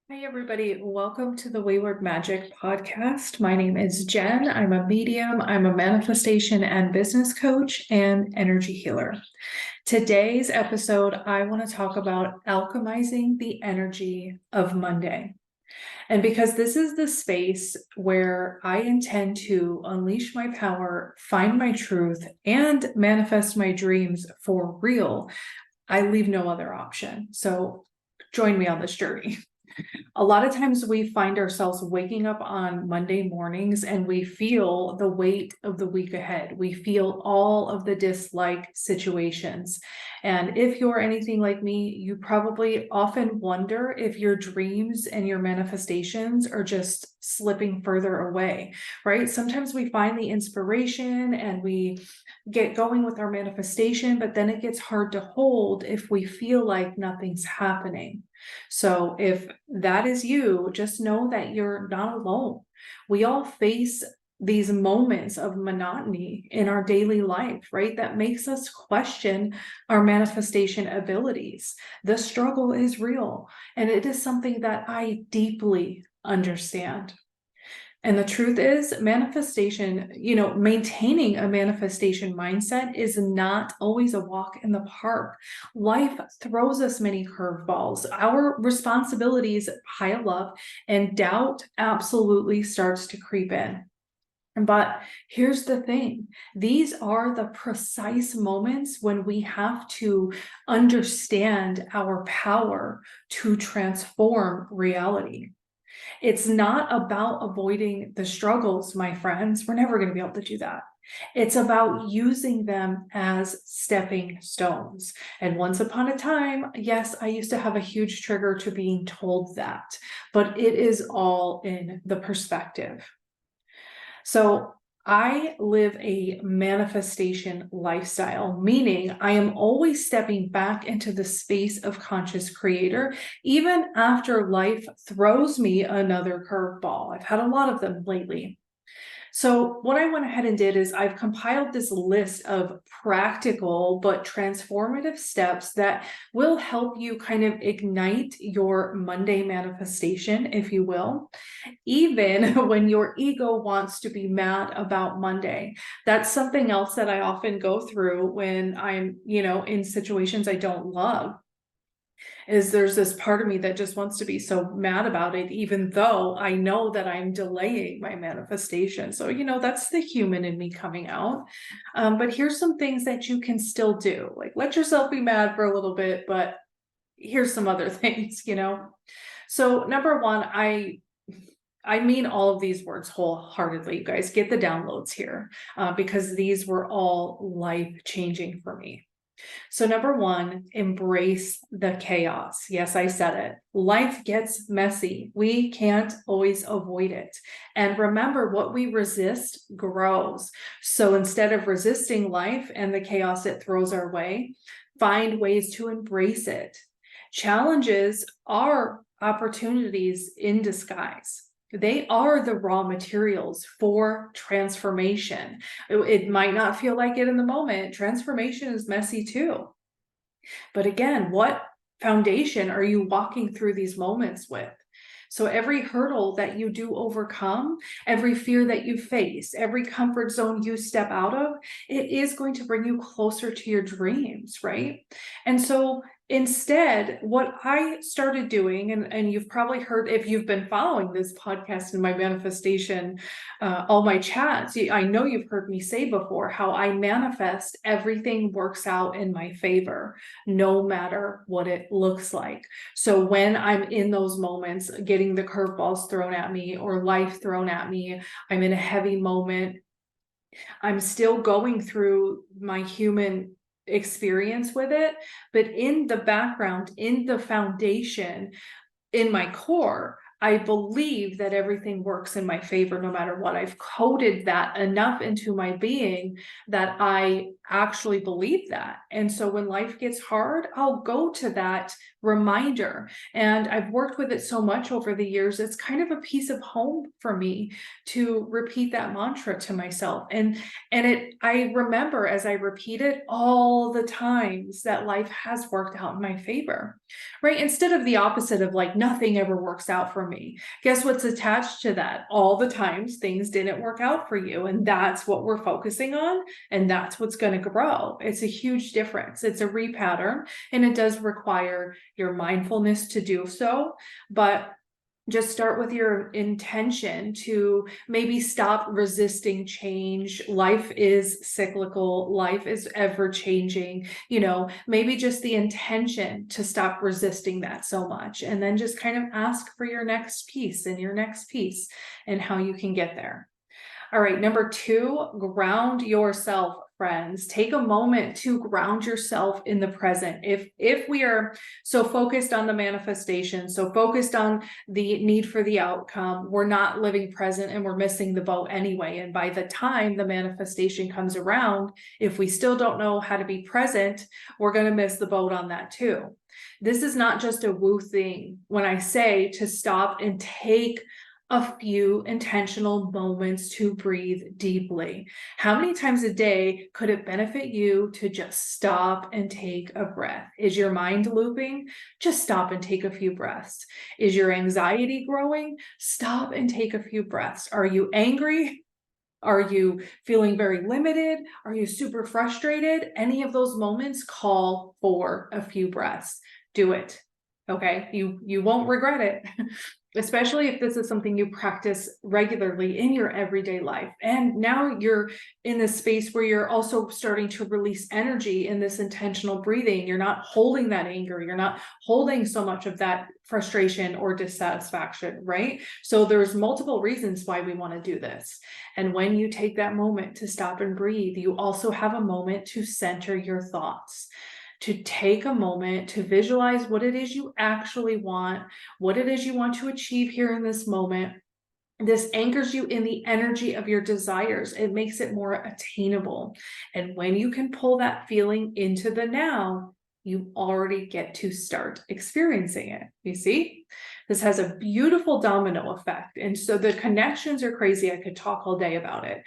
Hi, everybody. Welcome to the Wayward Magic podcast. My name is Jen. I'm a medium, I'm a manifestation and business coach and energy healer. Today's episode, I want to talk about alchemizing the energy of Monday. And because this is the space where I intend to unleash my power, find my truth, and manifest my dreams for real, I leave no other option. So join me on this journey. A lot of times we find ourselves waking up on Monday mornings and we feel the weight of the week ahead. We feel all of the dislike situations. And if you're anything like me, you probably often wonder if your dreams and your manifestations are just slipping further away, right? Sometimes we find the inspiration and we get going with our manifestation, but then it gets hard to hold if we feel like nothing's happening. So if that is you, just know that you're not alone. We all face these moments of monotony in our daily life, right? That makes us question our manifestation abilities. The struggle is real, and it is something that I deeply understand. And the truth is, manifestation, maintaining a manifestation mindset is not always a walk in the park. Life throws us many curveballs. Our responsibilities pile up, and doubt absolutely starts to creep in. But here's the thing, these are the precise moments when we have to understand our power to transform reality. It's not about avoiding the struggles, my friends. We're never going to be able to do that. It's about using them as stepping stones. And once upon a time, yes, I used to have a huge trigger to being told that, but it is all in the perspective. So I live a manifestation lifestyle, meaning I am always stepping back into the space of conscious creator, even after life throws me another curveball. I've had a lot of them lately. So what I went ahead and did is I've compiled this list of practical but transformative steps that will help you kind of ignite your Monday manifestation, if you will, even when your ego wants to be mad about Monday. That's something else that I often go through when I'm, in situations I don't love, is there's this part of me that just wants to be so mad about it, even though I know that I'm delaying my manifestation. So, that's the human in me coming out. But here's some things that you can still do. Like, let yourself be mad for a little bit, but here's some other things. So number one, I mean all of these words wholeheartedly. You guys get the downloads here because these were all life-changing for me. So number one, embrace the chaos. Yes, I said it. Life gets messy. We can't always avoid it. And remember, what we resist grows. So instead of resisting life and the chaos it throws our way, find ways to embrace it. Challenges are opportunities in disguise. They are the raw materials for transformation. It might not feel like it in the moment. Transformation is messy too. But again, what foundation are you walking through these moments with? So every hurdle that you do overcome, every fear that you face, every comfort zone you step out of, it is going to bring you closer to your dreams, right? And so instead, what I started doing, and you've probably heard, if you've been following this podcast and my manifestation, all my chats, I know you've heard me say before how I manifest everything works out in my favor, no matter what it looks like. So when I'm in those moments, getting the curveballs thrown at me or life thrown at me, I'm in a heavy moment, I'm still going through my human experience with it, but in the background, in the foundation, in my core, I believe that everything works in my favor no matter what. I've coded that enough into my being that I actually believe that. And so when life gets hard, I'll go to that reminder. And I've worked with it so much over the years, it's kind of a piece of home for me to repeat that mantra to myself. And I remember as I repeat it all the times that life has worked out in my favor, right? Instead of the opposite of like nothing ever works out for me. Guess what's attached to that? All the times things didn't work out for you. And that's what we're focusing on. And that's what's going to grow. It's a huge difference. It's a repattern, and it does require your mindfulness to do so. But just start with your intention to maybe stop resisting change. Life is cyclical. Life is ever changing. Maybe just the intention to stop resisting that so much, and then just kind of ask for your next piece and your next piece and how you can get there. All right, number 2, ground yourself, friends. Take a moment to ground yourself in the present. If we are so focused on the manifestation, so focused on the need for the outcome, we're not living present and we're missing the boat anyway. And by the time the manifestation comes around, if we still don't know how to be present, we're going to miss the boat on that too. This is not just a woo thing. When I say to stop and take a few intentional moments to breathe deeply. How many times a day could it benefit you to just stop and take a breath? Is your mind looping? Just stop and take a few breaths. Is your anxiety growing? Stop and take a few breaths. Are you angry? Are you feeling very limited? Are you super frustrated? Any of those moments call for a few breaths. Do it. Okay, you won't regret it, especially if this is something you practice regularly in your everyday life. And now you're in this space where you're also starting to release energy in this intentional breathing. You're not holding that anger. You're not holding so much of that frustration or dissatisfaction, right? So there's multiple reasons why we want to do this. And when you take that moment to stop and breathe, you also have a moment to center your thoughts, to take a moment to visualize what it is you actually want, what it is you want to achieve here in this moment. This anchors you in the energy of your desires. It makes it more attainable. And when you can pull that feeling into the now, you already get to start experiencing it. You see? This has a beautiful domino effect. And so the connections are crazy. I could talk all day about it.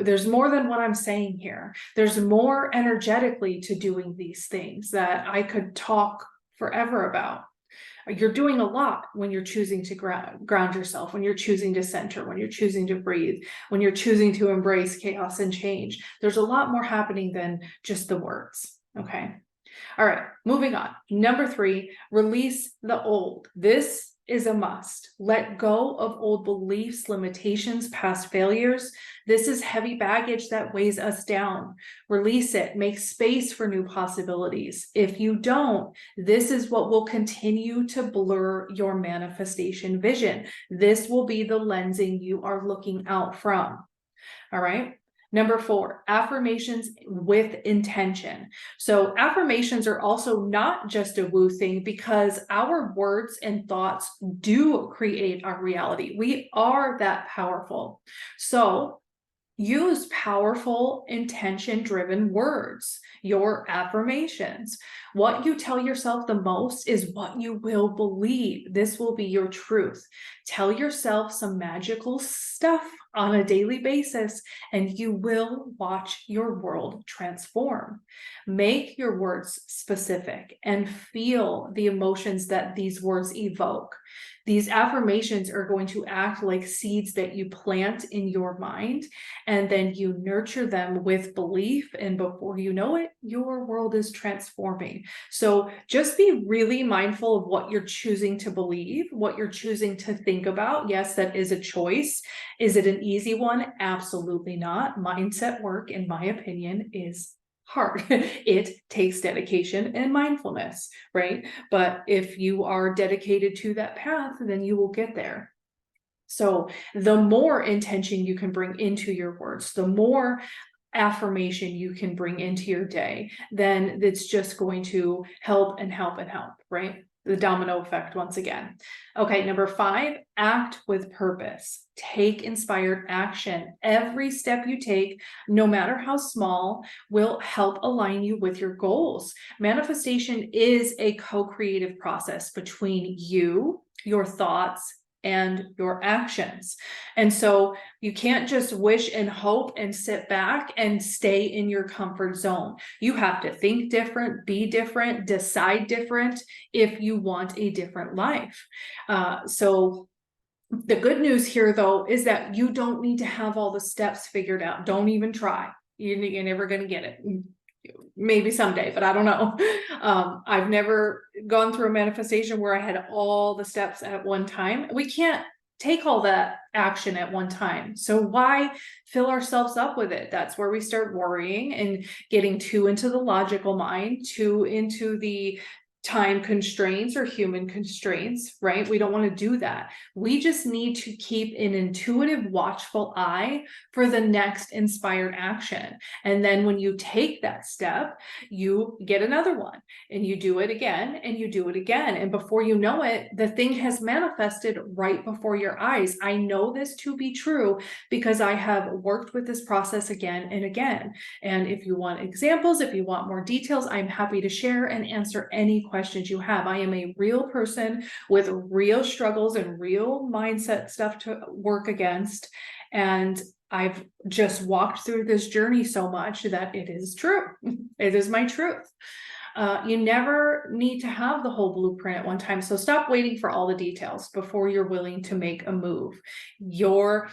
There's more than what I'm saying here. There's more energetically to doing these things that I could talk forever about. You're doing a lot when you're choosing to ground yourself, when you're choosing to center, when you're choosing to breathe, when you're choosing to embrace chaos and change. There's a lot more happening than just the words. Okay. All right, moving on. Number 3, release the old. This is a must. Let go of old beliefs, limitations, past failures. This is heavy baggage that weighs us down. Release it. Make space for new possibilities. If you don't, this is what will continue to blur your manifestation vision. This will be the lensing you are looking out from. All right. Number 4, affirmations with intention. So affirmations are also not just a woo thing, because our words and thoughts do create our reality. We are that powerful. So use powerful, intention-driven words, your affirmations. What you tell yourself the most is what you will believe. This will be your truth. Tell yourself some magical stuff on a daily basis, and you will watch your world transform. Make your words specific and feel the emotions that these words evoke. These affirmations are going to act like seeds that you plant in your mind, and then you nurture them with belief. And before you know it, your world is transforming. So just be really mindful of what you're choosing to believe, what you're choosing to think about. Yes, that is a choice. Is it an easy one? Absolutely not. Mindset work, in my opinion, is hard. It takes dedication and mindfulness, right? But if you are dedicated to that path, then you will get there. So the more intention you can bring into your words, the more affirmation you can bring into your day, then it's just going to help and help and help, right? the domino effect once again. Okay, number 5, act with purpose. Take inspired action. Every step you take, no matter how small, will help align you with your goals. Manifestation is a co-creative process between you, your thoughts, and your actions. And so you can't just wish and hope and sit back and stay in your comfort zone. You have to think different, be different, decide different if you want a different life. So the good news here, though, is that you don't need to have all the steps figured out. Don't even try. You're never going to get it. Maybe someday, but I don't know. I've never gone through a manifestation where I had all the steps at one time. We can't take all that action at one time. So why fill ourselves up with it? That's where we start worrying and getting too into the logical mind, too into the time constraints or human constraints, right? We don't want to do that. We just need to keep an intuitive, watchful eye for the next inspired action. And then when you take that step, you get another one and you do it again and you do it again. And before you know it, the thing has manifested right before your eyes. I know this to be true because I have worked with this process again and again. And if you want examples, if you want more details, I'm happy to share and answer any questions you have. I am a real person with real struggles and real mindset stuff to work against. And I've just walked through this journey so much that it is true. It is my truth. You never need to have the whole blueprint at one time. So stop waiting for all the details before you're willing to make a move. Your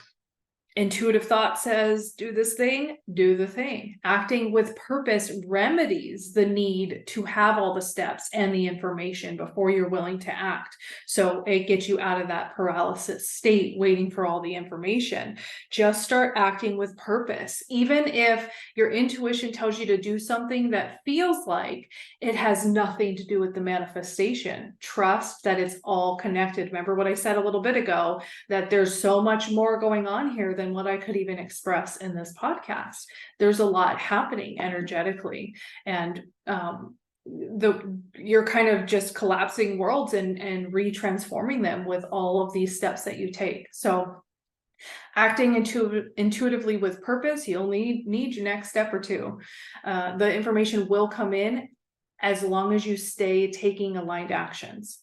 intuitive thought says, do this thing, do the thing. Acting with purpose remedies the need to have all the steps and the information before you're willing to act. So it gets you out of that paralysis state, waiting for all the information. Just start acting with purpose. Even if your intuition tells you to do something that feels like it has nothing to do with the manifestation, trust that it's all connected. Remember what I said a little bit ago, that there's so much more going on here than what I could even express in this podcast. There's a lot happening energetically, and you're kind of just collapsing worlds and retransforming them with all of these steps that you take. So acting intuitively with purpose, you only need your next step or two. The information will come in as long as you stay taking aligned actions.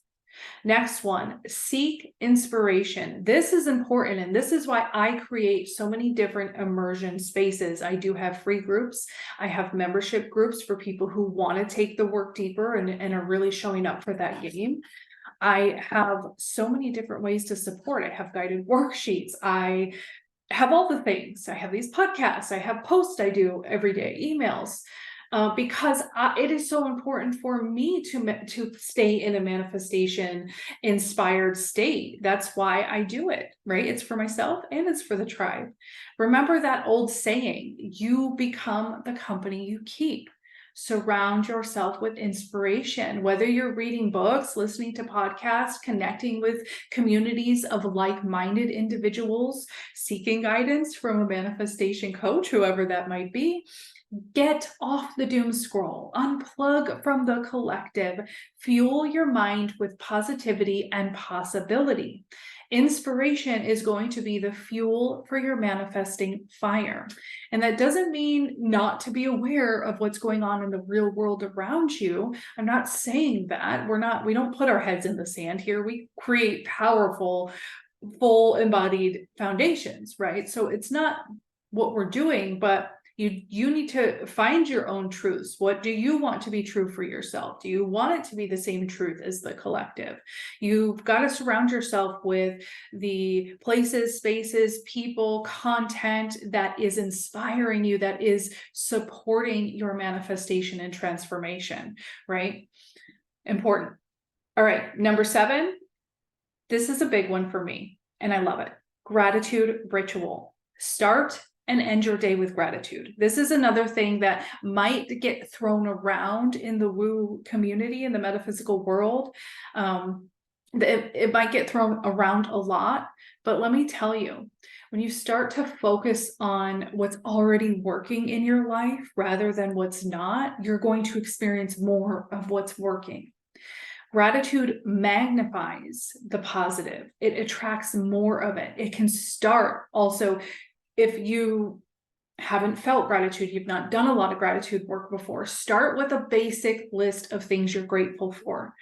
Next one, seek inspiration. This is important, and this is why I create so many different immersion spaces. I do have free groups. I have membership groups for people who want to take the work deeper and are really showing up for that game. I have so many different ways to support. I have guided worksheets. I have all the things. I have these podcasts. I have posts I do every day, emails. Because it is so important for me to stay in a manifestation inspired state. That's why I do it, right? It's for myself and it's for the tribe. Remember that old saying, you become the company you keep. Surround yourself with inspiration, whether you're reading books, listening to podcasts, connecting with communities of like-minded individuals, seeking guidance from a manifestation coach, whoever that might be. Get off the doom scroll, unplug from the collective, fuel your mind with positivity and possibility. Inspiration is going to be the fuel for your manifesting fire. And that doesn't mean not to be aware of what's going on in the real world around you. I'm not saying that. We don't put our heads in the sand here. We create powerful, full embodied foundations, right? So it's not what we're doing, but you need to find your own truths. What do you want to be true for yourself? Do you want it to be the same truth as the collective? You've got to surround yourself with the places, spaces, people, content that is inspiring you, that is supporting your manifestation and transformation, right? Important. All right, number 7. This is a big one for me, and I love it. Gratitude ritual. Start and end your day with gratitude. This is another thing that might get thrown around in the woo community, in the metaphysical world. It might get thrown around a lot, but let me tell you, when you start to focus on what's already working in your life rather than what's not, you're going to experience more of what's working. Gratitude magnifies the positive. It attracts more of it. It can start also, if you haven't felt gratitude, you've not done a lot of gratitude work before, start with a basic list of things you're grateful for.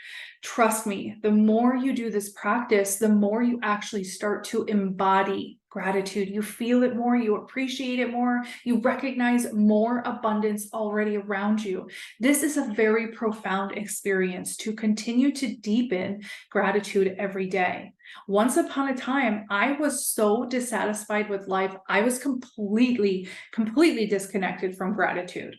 Trust me, the more you do this practice, the more you actually start to embody gratitude. You feel it more, you appreciate it more, you recognize more abundance already around you. This is a very profound experience to continue to deepen gratitude every day. Once upon a time, I was so dissatisfied with life. I was completely disconnected from gratitude.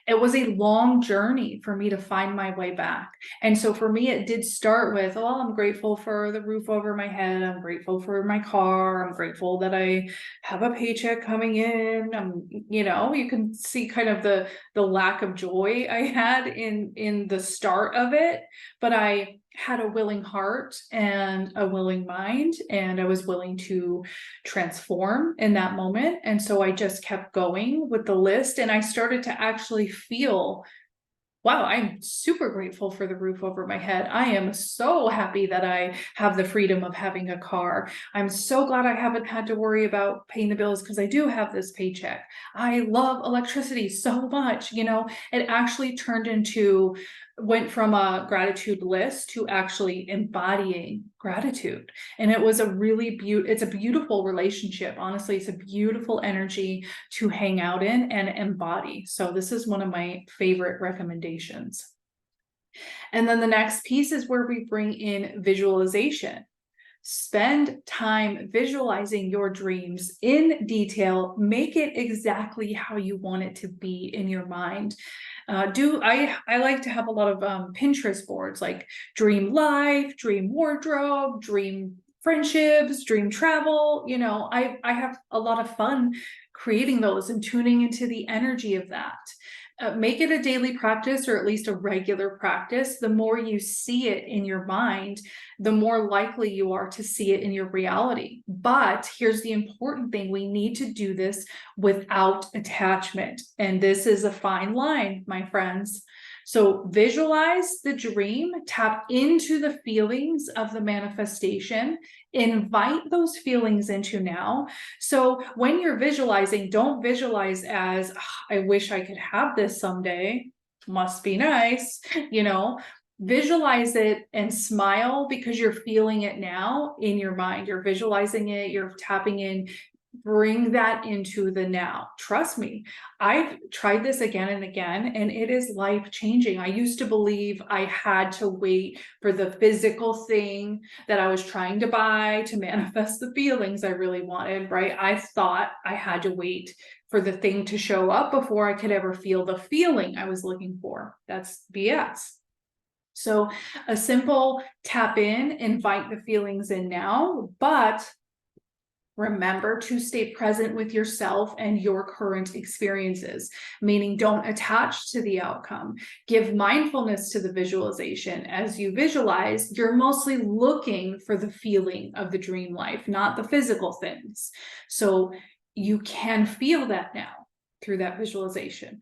It was a long journey for me to find my way back. And so for me, it did start with, oh, I'm grateful for the roof over my head. I'm grateful for my car. I'm grateful that I have a paycheck coming in. You can see kind of the lack of joy I had in the start of it, but I had a willing heart and a willing mind, and I was willing to transform in that moment. And so I just kept going with the list, and I started to actually feel, wow, I'm super grateful for the roof over my head. I am so happy that I have the freedom of having a car. I'm so glad I haven't had to worry about paying the bills because I do have this paycheck. I love electricity so much. It actually went from a gratitude list to actually embodying gratitude. And it was it's a beautiful relationship. Honestly, it's a beautiful energy to hang out in and embody. So this is one of my favorite recommendations. And then the next piece is where we bring in visualization. Spend time visualizing your dreams in detail. Make it exactly how you want it to be in your mind. I like to have a lot of Pinterest boards, like dream life, dream wardrobe, dream friendships, dream travel. I have a lot of fun creating those and tuning into the energy of that. Make it a daily practice, or at least a regular practice. The more you see it in your mind, the more likely you are to see it in your reality. But here's the important thing. We need to do this without attachment. And this is a fine line, my friends. So visualize the dream, tap into the feelings of the manifestation, invite those feelings into now. So when you're visualizing, don't visualize as, I wish I could have this someday. Must be nice, Visualize it and smile because you're feeling it now in your mind. You're visualizing it, you're tapping in. Bring that into the now. Trust me, I've tried this again and again, and it is life-changing. I used to believe I had to wait for the physical thing that I was trying to buy to manifest the feelings I really wanted, right? I thought I had to wait for the thing to show up before I could ever feel the feeling I was looking for. That's BS. So a simple tap in, invite the feelings in now, but remember to stay present with yourself and your current experiences, meaning don't attach to the outcome. Give mindfulness to the visualization. As you visualize, you're mostly looking for the feeling of the dream life, not the physical things. So you can feel that now through that visualization.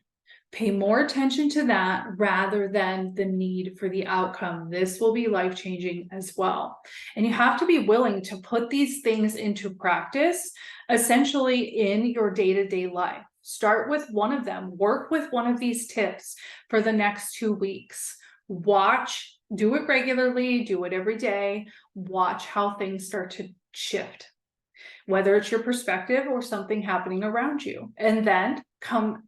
Pay more attention to that rather than the need for the outcome. This will be life-changing as well. And you have to be willing to put these things into practice, essentially in your day-to-day life. Start with one of them. Work with one of these tips for the next 2 weeks. Do it regularly, do it every day. Watch how things start to shift, whether it's your perspective or something happening around you. And then come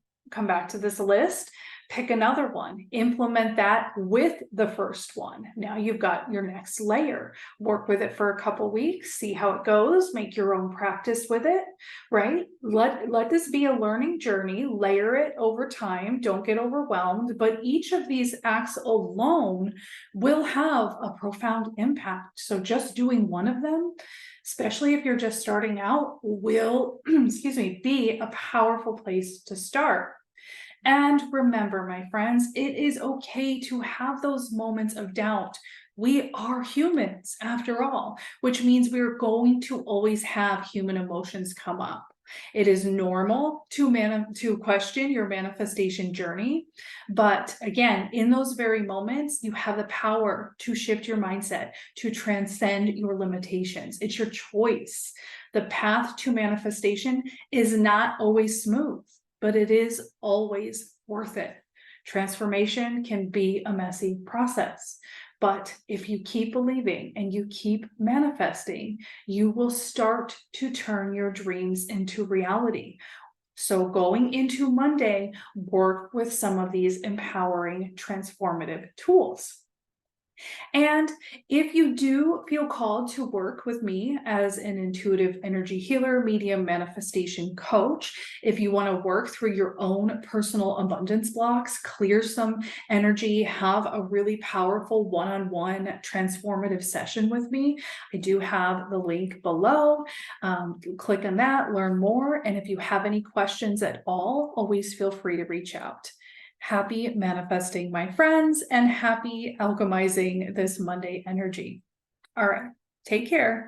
back to this list, pick another one, implement that with the first one. Now you've got your next layer. Work with it for a couple weeks, see how it goes, make your own practice with it, right? Let this be a learning journey, layer it over time, don't get overwhelmed, but each of these acts alone will have a profound impact. So just doing one of them, especially if you're just starting out, will, be a powerful place to start. And remember, my friends, it is okay to have those moments of doubt. We are humans after all, which means we're going to always have human emotions come up. It is normal to question your manifestation journey. But again, in those very moments, you have the power to shift your mindset, to transcend your limitations. It's your choice. The path to manifestation is not always smooth, but it is always worth it. Transformation can be a messy process. But if you keep believing and you keep manifesting, you will start to turn your dreams into reality. So going into Monday, work with some of these empowering, transformative tools. And if you do feel called to work with me as an intuitive energy healer, medium, manifestation coach, if you want to work through your own personal abundance blocks, clear some energy, have a really powerful one-on-one transformative session with me, I do have the link below. Click on that, learn more. And if you have any questions at all, always feel free to reach out. Happy manifesting, my friends, and happy alchemizing this Monday energy. All right, take care.